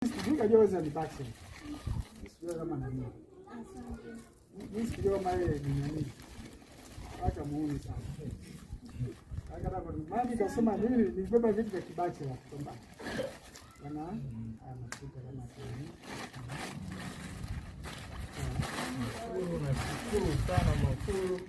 Nikajua ni basi. Sio kama nani. Asante. Mimi sio kama yeye ni nani. Acha muone sana. Akana kwa mimi nikasema mimi nilibeba vitu vya kibache la kwamba. Bana anashika kama hivi. Nashukuru sana Makuru.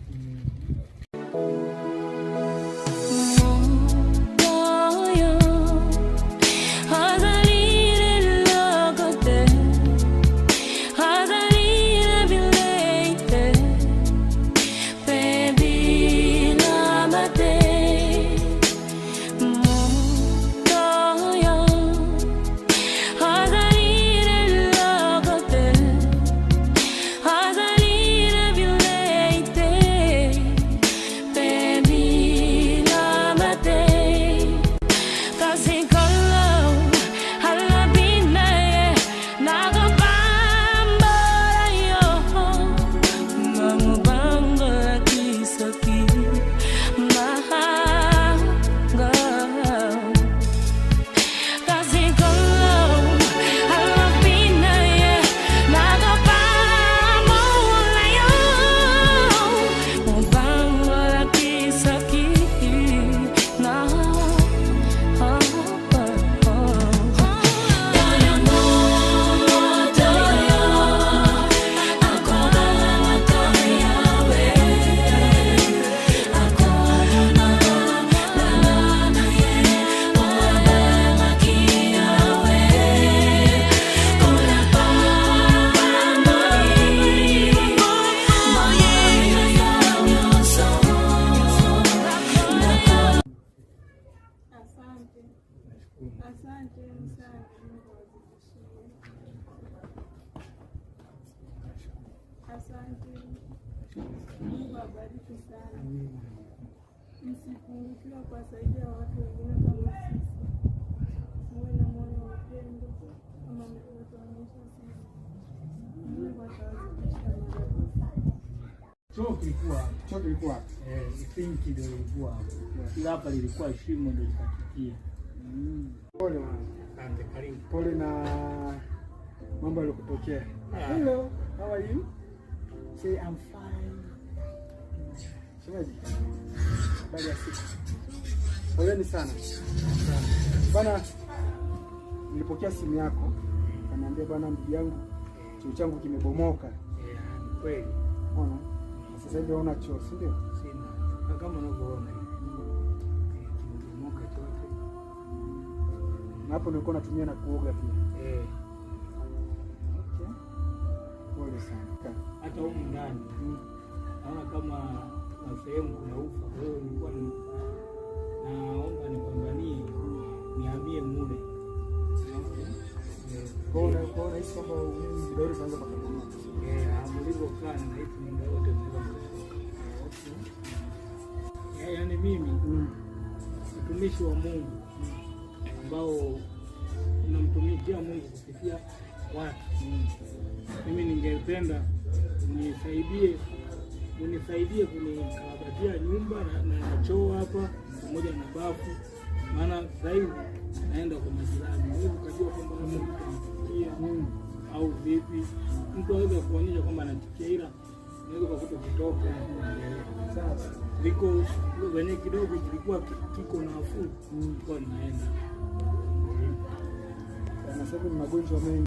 Asante sana. Asante. Mungu abariki sana. Msipungukiwe kuwasaidia watu wengine kama sisi. Muwe na moyo wa upendo kama mlivyotuonyesha sisi. Mungu atawazidisha maradufu. Choo kilikuwa sinki ndio ilikuwa hapo. Ila hapa lilikuwa shimo ndio likatikia. Pole mwana. Asante, karibu. Pole na mambo yaliyotokea. Hello, how are you? Say I'm fine. Shemeji. Baada ya siku. Poleni sana. Bana, nilipokea simu yako. Kaniambia bwana, ndugu yangu, choo changu kimebomoka. Kweli. Unaona? Sasa hivi unaona choo, si ndio? Sina. Kama unavyoona. Kimebomoka chote. Na hapo nilikuwa natumia na kuoga pia. Okay. Pole sana. Hata huko ndani. Naona kama na sehemu kuna ufa. Kwa hiyo nilikuwa naomba nipambanie nihamie mule. Kwa hiyo hisi kwamba vidole vinaanza kupambana. Mlivyokaa na hisi muda wote mnaweza. Yaani mimi mtumishi wa Mungu ambao tunamtumikia Mungu kupitia watu. Mimi ningependa unisaidie kunikabatia nyumba na choo hapa pamoja na bafu, maana sasa hivi naenda kwa majirani. Wewe ukajua kwamba mtu anatikia au vipi, mtu aweza kuonyesha kwamba anatikia, ila unaweza kukuta kutoka sasa liko wenye kidogo kilikuwa kiko nafuu kwa naenda. Anasema ni magonjwa mengi.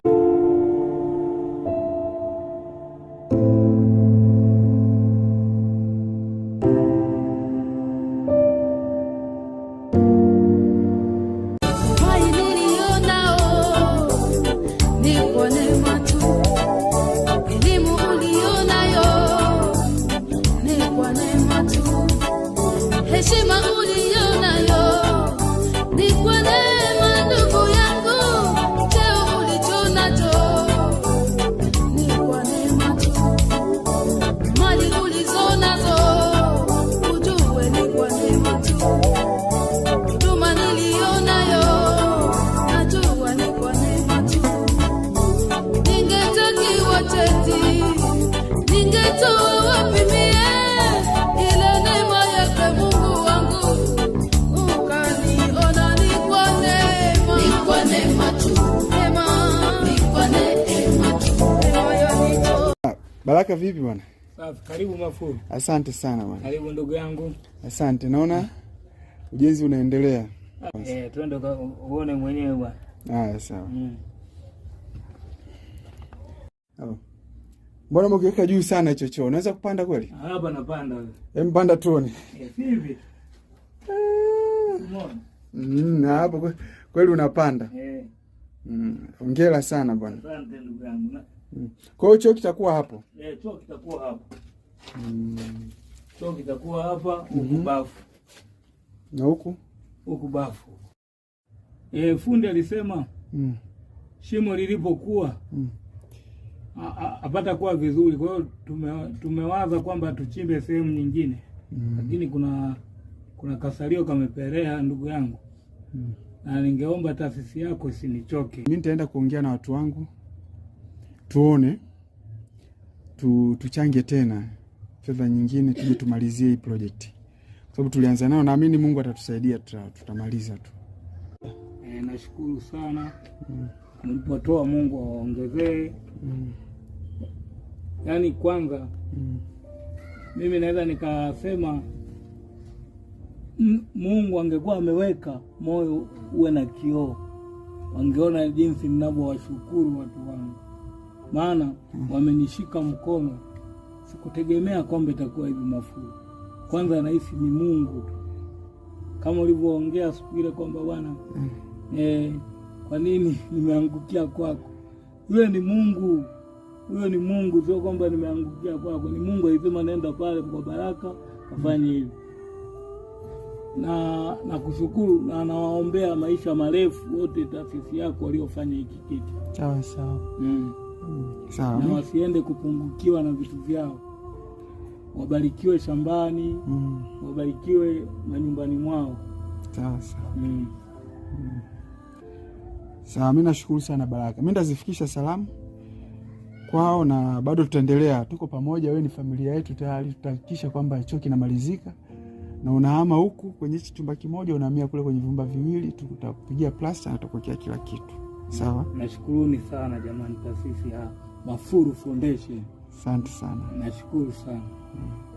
Heshima ulionayo ni kwa neema, ndugu yangu, cheo ulicho nacho Baraka vipi bwana? Safi, karibu Mafuru. Asante sana bwana. Karibu ndugu yangu. Asante. Naona ujenzi unaendelea. Twende uone mwenyewe bwana. Haya, sawa. Mbona mkiweka juu sana hicho choo? Unaweza kupanda kweli? Hapa napanda wewe. Mpanda tuone. Hivi. Umeona? Hapo kweli unapanda. Hongera sana bwana. Asante ndugu yangu. Kwa hiyo choo kitakuwa hapo? Choo kitakuwa hapo. Choo kitakuwa hapa, huku bafu. Na huku? Huku bafu. Fundi alisema shimo lilipokuwa apata kuwa vizuri, kwa hiyo tumewaza kwamba tuchimbe sehemu nyingine. Lakini kuna kasalio kamepelea ndugu yangu. Na ningeomba taasisi yako isinichoke. Mimi nitaenda kuongea na watu wangu. Tuone tuchange tena fedha nyingine tuje tumalizie hii project. Kwa sababu tulianza nayo, naamini Mungu atatusaidia, tutamaliza tu. Nashukuru sana. Mlipotoa Mungu awaongezee. Yaani kwanza mimi naweza nikasema Mungu angekuwa ameweka moyo uwe na kioo, wangeona jinsi ninavyowashukuru watu wangu. Maana wamenishika mkono. Sikutegemea kwamba itakuwa hivi Mafuru. Kwanza nahisi ni Mungu tu. Kama ulivyoongea siku ile kwamba bwana kwa nini nimeangukia kwako? Yule ni Mungu. Huyo ni Mungu, sio kwamba nimeangukia kwako. Ni Mungu alisema nenda pale kwa Baraka kafanye hivi. Na kushukuru na nawaombea maisha marefu wote taasisi yako waliofanya hiki kitu. Sawa sawa. Sawa. Na wasiende kupungukiwa na vitu vyao. Wabarikiwe shambani, wabarikiwe manyumbani mwao. Sawa sawa. Sawa, mimi nashukuru sana Baraka. Mimi ndazifikisha salamu kwao na bado tutaendelea. Tuko pamoja, wewe ni familia yetu tayari. Tutahakikisha kwamba choo kinamalizika. Na unahama huku kwenye chumba kimoja, unahamia kule kwenye vyumba viwili, tutakupigia plasta na tutakuwekea kila kitu. Sawa? Nashukuruni sana jamani, taasisi ya Mafuru Foundation. Asante sana. Nashukuru sana.